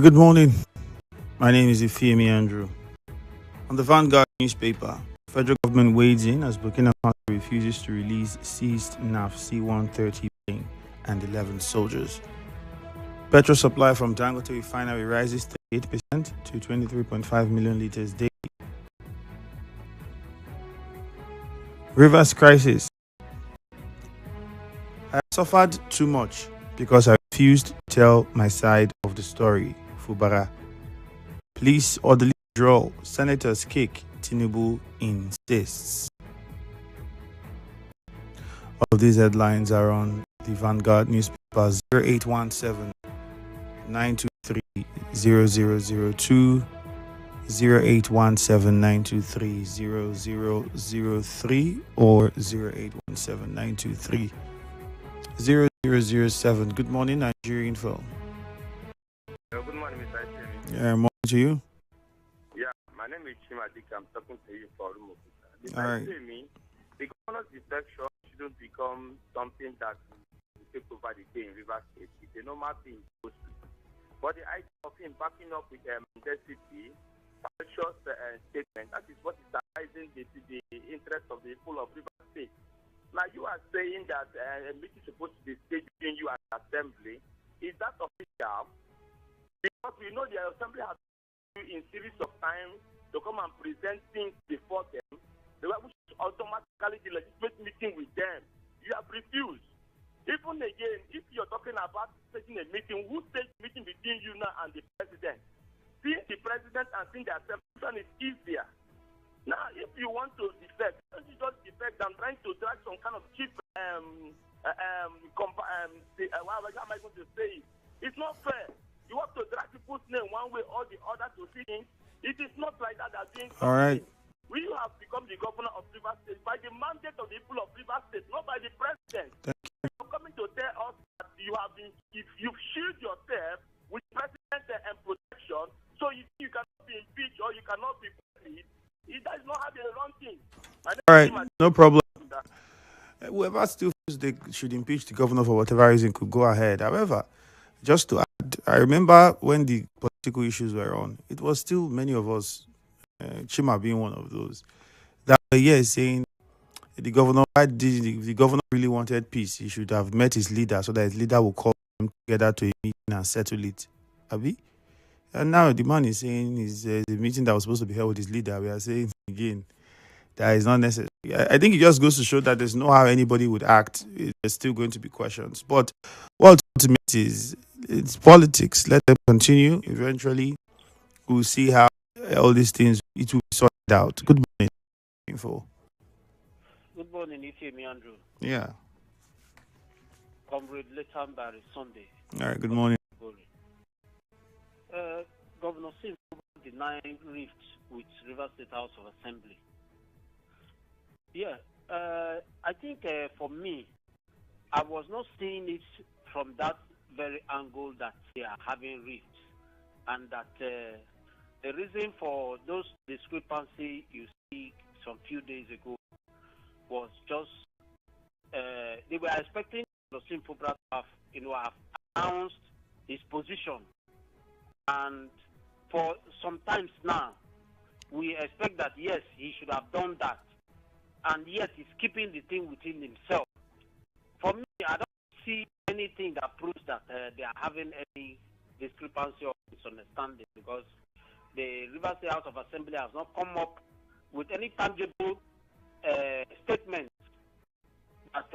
Good morning. My name is Ifiemi Andrew. On the Vanguard newspaper, federal government wades in as Burkina Faso refuses to release seized NAF C-130 plane and 11 soldiers. Petrol supply from Dangote refinery rises 38% to 23.5 million liters daily. Rivers crisis. I suffered too much because I refused to tell my side of the story. Fubara. Police orderly draw. Senators kick. Tinubu insists. All of these headlines are on the Vanguard newspaper 0817 923 0002, 0817 923 0003, or 0817 923 0007. Good morning, Nigeria Info. Good morning, Mr. Ifiemi. Yeah, morning to you. Yeah, my name is Ifiemi. I'm talking to you for Mr. All right. Ifiemi, the governor's defection shouldn't become something that will take over the day in River State. It's a normal thing. But the idea of him backing up with density, conscious statement, that is what is arising the interest of the people of River State. Now, you are saying that a meeting is supposed to be staged between you and the assembly. Is that official? Because we know the assembly has in series of time to come and present things before them. They were automatically the legitimate meeting with them. You have refused. Even again, if you're talking about taking a meeting, who takes meeting between you now and the president? Seeing the president and seeing the assembly is easier. Now, if you want to defect, don't you just defect and trying to drag some kind of cheap how am I going to say it? It's not fair. You have to drag people's name one way or the other to see things. It is not like that. All right. We have become the governor of River State by the mandate of the people of River State, not by the president. You're coming to tell us that you have been, if you've shielded yourself with president and protection, so you cannot be impeached or you cannot be buried. That is not how they run things. All right, no problem. Whoever still feels they should impeach the governor for whatever reason could go ahead. However, just to add, I remember when the political issues were on, it was still many of us, Chima being one of those, that were here saying the governor, if the governor really wanted peace, he should have met his leader so that his leader will call them together to a meeting and settle it. Abi? And now the man is saying the meeting that was supposed to be held with his leader, we are saying again that is not necessary. I think it just goes to show that there's no how anybody would act. There's still going to be questions. But what ultimate is, it's politics. Let them continue. Eventually, we'll see how all these things, it will be sorted out. Good morning. Info. Good morning, Ifiemi Andrew. Yeah. Comrade Letan Barry, Sunday. All right, good morning. Governor Sim denying rift with River State House of Assembly. Yeah, I think for me, I was not seeing it from that very angle that they are having rift, and that the reason for those discrepancy you see some few days ago was just they were expecting the simple brother have announced his position, and for some times now we expect that yes, he should have done that, and yet he's keeping the thing within himself. For me, I don't see anything that proves that they are having any discrepancy or misunderstanding, because the River State House of Assembly has not come up with any tangible statement that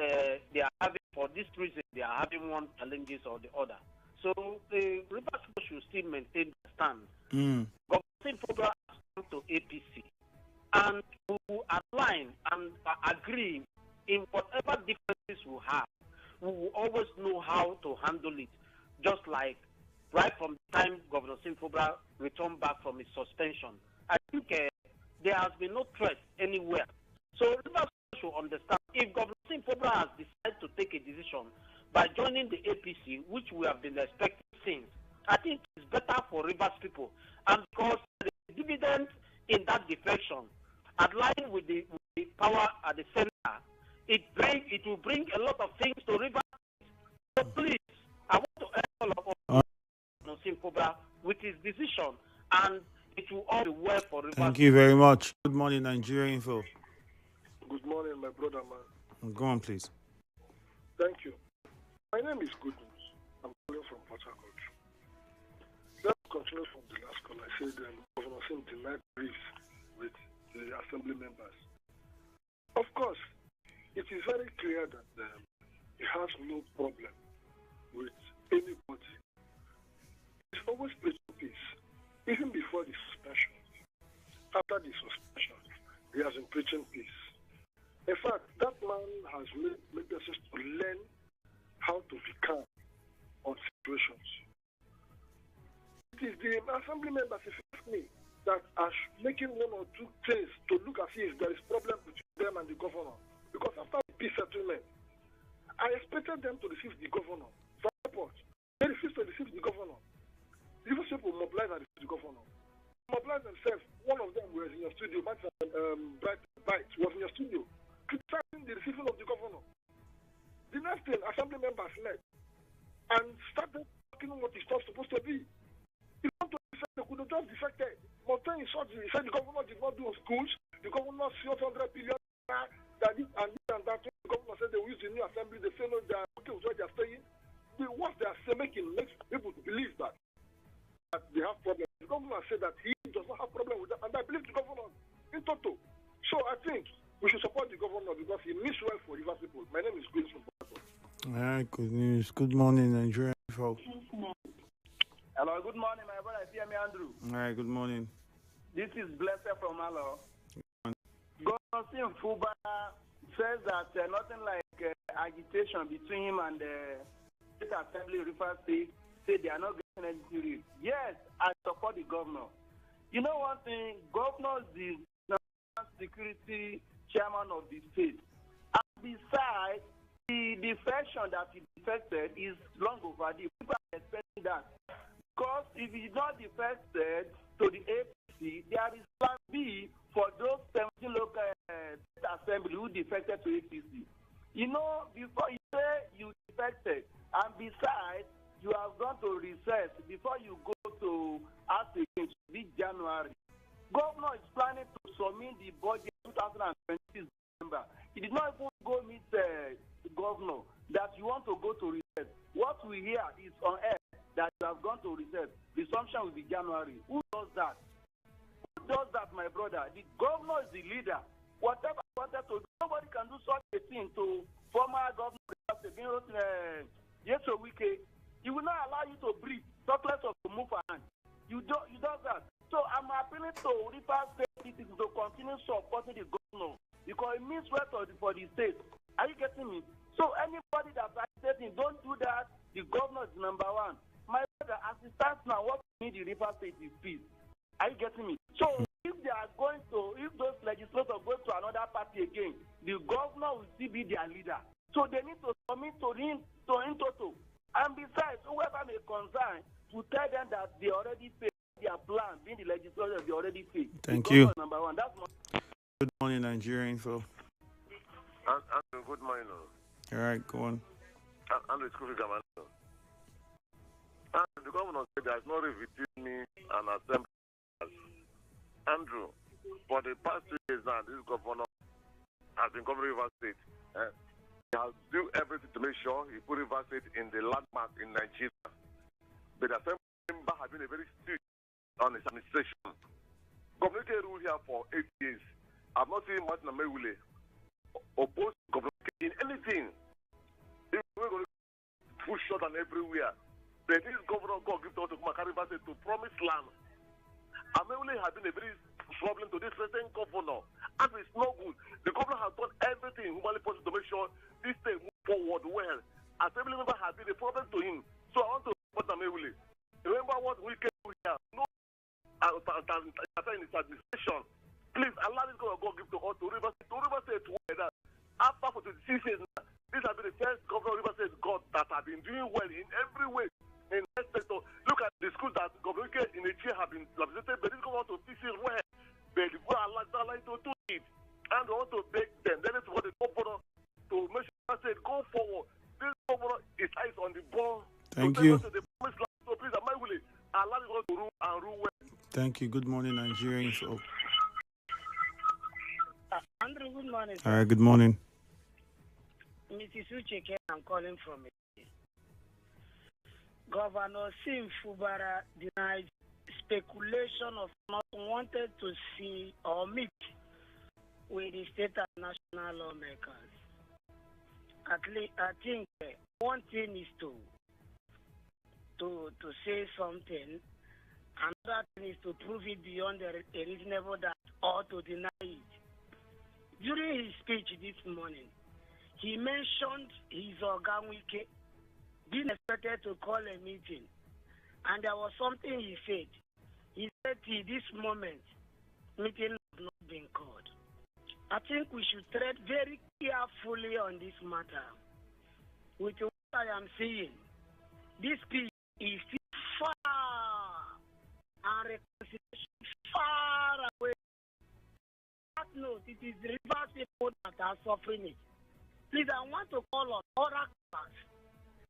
they are having. For this reason, they are having one challenges or the other. So the River State should still maintain the stand. Government program has come to APC, and we will align and agree in whatever differences we have. We will always know how to handle it, just like right from the time Governor Simfobra returned back from his suspension. I think there has been no threat anywhere. So Rivers should understand, if Governor Simfobra has decided to take a decision by joining the APC, which we have been expecting since, I think it's better for Rivers people. And because the dividend in that defection, aligned with the power at the center, it will bring a lot of things to Rivers. So please, I want to ask all of us Cobra with his decision, and it will all be well for Rivers. Thank you very much. Good morning, Nigeria Info. Good morning, my brother, man. Go on, please. Thank you. My name is Good News. I'm calling from Port Harcourt. Let's continue from the last call. I said Governor Sim denied briefs with the assembly members. Of course, it is very clear that he has no problem with anybody. He's always preaching peace, even before the suspension. After the suspension, he has been preaching peace. In fact, that man has made us to learn how to be calm on situations. It is the assembly members, if you ask me, that are making one or two things to look as if there is problem between them and the governor. Because after the peace settlement, I expected them to receive the governor from the airport. They refused to receive the governor. The people mobilized and received the governor. Mobilized themselves. One of them was in your studio. Bright was in your studio, criticizing the receiving of the governor. The next thing, assembly members left and started talking what it's not supposed to be. If you want to defect, they could have just defected. But then he said the governor did not do schools. The governor spent 100 billion that this and this and that. The governor said they will use the new assembly. They say no, they are okay with what they are saying. What they are making makes people to believe that they have problems. The governor said that he does not have problem with that, and I believe the governor in total. So I think we should support the governor because he means well for Rivers people. My name is Chris from Porto. All right, good news. Good morning, Nigeria Info. Hello, good morning, my brother Ifiemi Andrew. All right, good morning. This is Blessed from Malo. Governor Sim Fuba says that nothing like agitation between him and the State Assembly Rivers State. Say they are not getting any relief. Yes, I support the governor. You know one thing, governor is the national security chairman of the state. And besides, the defection that he defected is long overdue. People are expecting that. Because if he's not defected to the APC, there is plan B for those 17 local state assembly who defected to APC. You know, before you say you defected, and besides, you have gone to recess before you go to ask again to be January. Governor is planning to submit the budget 2026 December. He did not even go meet the governor that you want to go to recess. What we hear is on air that you have gone to recess. Resumption will be January. Who does that? Who does that, my brother? The governor is the leader. Whatever he wanted to do, nobody can do such a thing to former governor Yeso Wike. He will not allow you to breathe, talk less of to move around. You do that. So I'm appealing to Rivers State citizens to continue supporting the governor because it means well for the state. Are you getting me? So anybody that's agitating, don't do that. The governor is number one. My brother, as it stands now, what we need the Rivers State is peace. Are you getting me? So if they are going to, if those legislators go to another party again, the governor will still be their leader. So they need to submit to him total. And besides, whoever may concern, to tell them that they already failed their plan, being the legislature, they already failed. Thank you. Number one. That's Good morning, Nigeria Info. Andrew, good morning. All right, go on. Andrew, the governor said there is no rift between me and assembly. Andrew, for the past 2 years now, this governor has been governing Rivers State. He has do everything to make sure he put Rivers State in the landmark in Nigeria. But the assembly member has been a very strict on his administration. Governor K ruled here for 8 years. I've not seen Martin Amewule oppose Governor K in anything. We're going to push short and everywhere. But this governor God give to Makari Rivers State to promised land. Amewule has been a very problem to this present governor. And it's no good. The governor has done everything humanly possible to make sure this thing move forward well. Assembly member has been a problem to him. So I want to support Amewule. Remember what we can do here. No, in his administration. Please allow this governor God give to us to Rivers State well. That after for 26 years, this has been the first governor of Rivers State God that have been doing well in every way. In that sector, look at the schools that Governor K in a year have been represented, but this government to fix it well. But we are like to do it, and we want to beg them. Then it's what the governor to make sure that go forward. This governor is eyes on the ball. Thank you. So please, supposed to rule and rule well. Thank you. Good morning, Nigerian folk. Andrew, good morning, All sir. right, good morning. Mrs. Ucheke, I'm calling from it. Governor Sim Fubara denied speculation of not wanted to see or meet with the state and national lawmakers. At least, I think one thing is to say something. Another thing is to prove it beyond a reasonable doubt or to deny it. During his speech this morning, he mentioned his Oganwike being expected to call a meeting. And there was something he said. He said, till this moment, meeting has not been called. I think we should tread very carefully on this matter. With what I am seeing, this speech is far and reconciliation far away. That note, it is the Rivers people that are suffering it. Please, I want to call on oracles.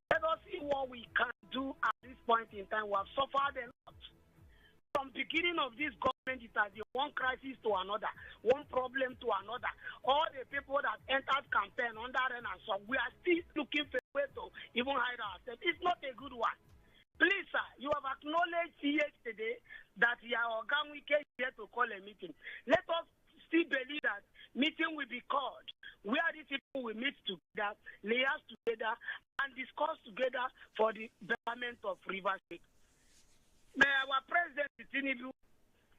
Let us see what we can do at this point in time. We have suffered a lot. From beginning of this government, it has been one crisis to another, one problem to another. All the people that entered campaign under and so we are still looking for a way to even hide ourselves. It's not a good one. Please, sir, you have acknowledged yesterday that your Oganwike is here to call a meeting. Let us still believe that meeting will be called, where these people will meet together, liaise together, and discuss together for the betterment of Rivers State. Our president, Tinubu,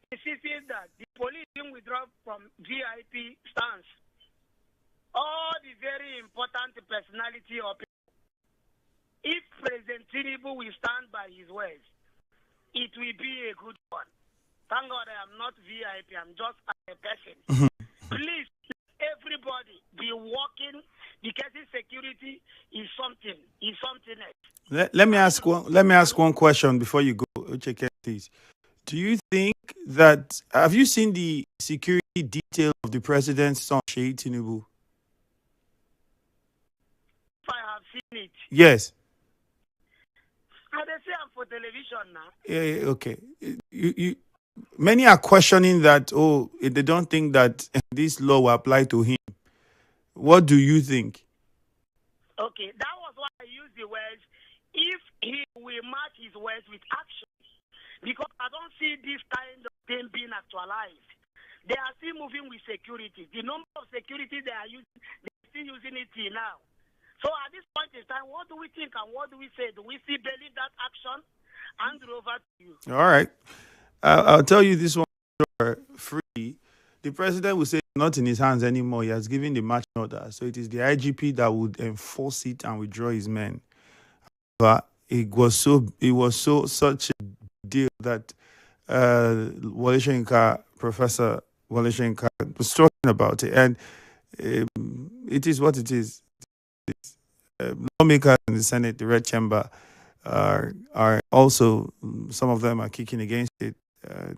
insisted that the police will withdraw from VIP stance. All the very important personality of people. If President Tinubu will stand by his words, it will be a good one. Thank God I am not VIP, I'm just a person. Please, everybody be working because security is something else. Let me ask one question before you go, Ucheke, please. Do you think that have you seen the security detail of the president's son, Sheikh Tinubu? If I have seen it. Yes. And they say I'm for television now. Yeah, okay. You many are questioning that, they don't think that this law will apply to him. What do you think? Okay, that was why I used the words, if he will match his words with actions. Because I don't see this kind of thing being actualized. They are still moving with security. The number of security they are using, they're still using it till now. So at this point in time, what do we think and what do we say? Do we still believe that action? Andrew, over to you. All right. I'll tell you this one free. The president will say not in his hands anymore. He has given the marching order. So it is the IGP that would enforce it and withdraw his men. But it was such a deal that Professor Wale Soyinka was talking about it. And it is what it is. Lawmakers in the Senate, the Red Chamber, are also, some of them are kicking against it.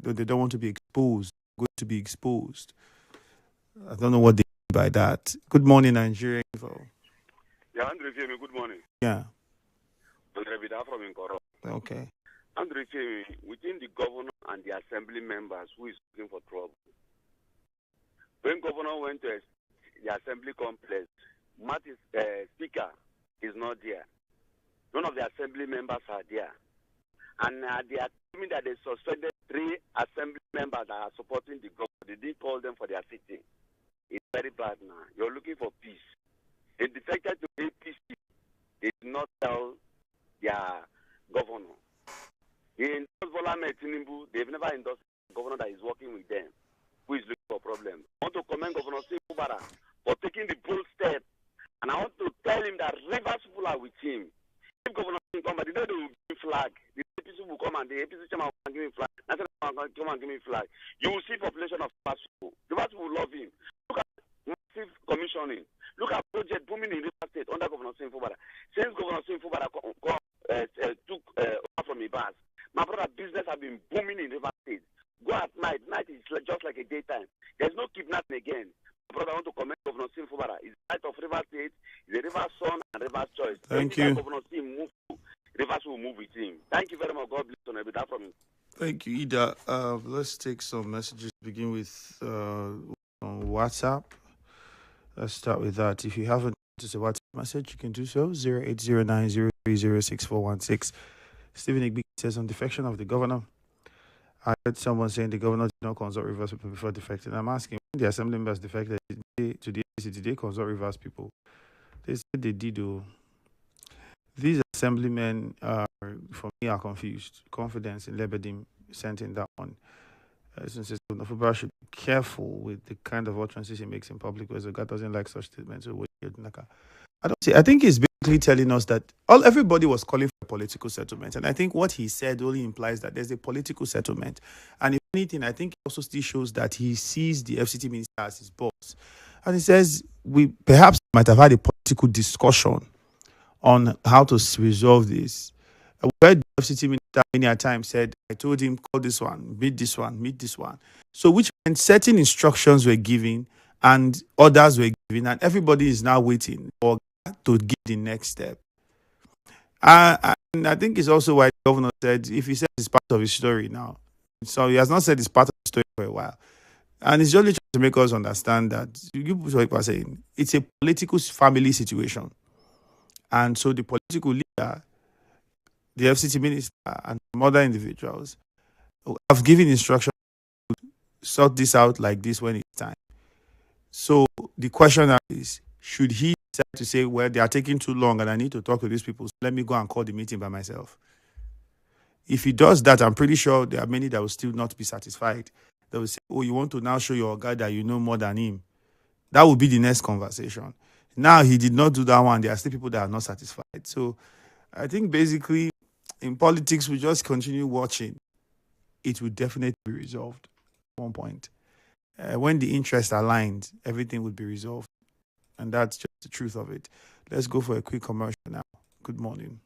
They don't want to be exposed. Going to be exposed. I don't know what they mean by that. Good morning, Nigerian. Yeah, Andrew Ifiemi, good morning. Yeah. Andre Vida from Nkoro. Okay. Andrew Ifiemi, within the governor and the assembly members, who is looking for trouble? When governor went to the assembly complex, Marty's speaker is not there. None of the assembly members are there. And they are telling me that they suspended 3 assembly members that are supporting the government. They didn't call them for their sitting. It's very bad now. You're looking for peace. They defected to APC. They did not tell their governor. They endorsed Bola Tinubu. They've never endorsed the governor that is working with them, who is looking for problems. I want to commend Governor Fubara for taking the bold step. And I want to tell him that Rivers people are with him. If Governor come, but they will give me flag. The APC will come and the APC chairman will give me flag. National will come and give me flag. You will see population of Rivers people. Rivers people will love him. Look at massive commissioning. Look at project booming in Rivers State under Governor Fubara. Since Governor Fubara took over from Ibas, my brother, business have been booming in Rivers State. Go at night. Night is just like a daytime. There's no kidnapping again. Brother, I want to commend Governor Sim Fubara. He's the right of Rivers State, he's a Rivers son and Rivers choice. Thank you. Governor Sim move, Rivers will move with him. Thank you very much. God bless you. That from him. Thank you, Ida. Let's take some messages. Begin with on WhatsApp. Let's start with that. If you haven't just a WhatsApp message, you can do so. 08090306416. Stephen Igby says on defection of the governor. I heard someone saying the governor did not consult reverse people before defecting. I'm asking, when the assembly members defected to the APC, did they consult reverse people? They said they did. Oh. These assemblymen are, for me, are confused. Confidence in Lebedim sent in that one. Since Governor should be careful with the kind of utterances he makes in public, because God doesn't like such statements. So I don't see. I think he's basically telling us that everybody was calling for a political settlement, and I think what he said only implies that there's a political settlement. And if anything, I think it also still shows that he sees the FCT minister as his boss, and he says we perhaps might have had a political discussion on how to resolve this. Where the FCT minister many a time said, I told him, call this one, meet this one, meet this one. So which meant certain instructions were given and orders were given, and everybody is now waiting for to give the next step. And I think it's also why the governor said, if he says it's part of his story now, so he has not said it's part of the story for a while. And it's only trying to make us understand that you what people are saying. It's a political family situation. And so the political leader, the FCT minister, and some other individuals have given instructions to sort this out like this when it's time. So the question now is, should he decide to say, well, they are taking too long and I need to talk to these people, so let me go and call the meeting by myself? If he does that, I'm pretty sure there are many that will still not be satisfied. They will say, oh, you want to now show your guy that you know more than him. That will be the next conversation. Now he did not do that one. There are still people that are not satisfied. So I think basically in politics, we just continue watching. It will definitely be resolved at one point. When the interests are aligned, everything would be resolved. And that's just the truth of it. Let's go for a quick commercial now. Good morning.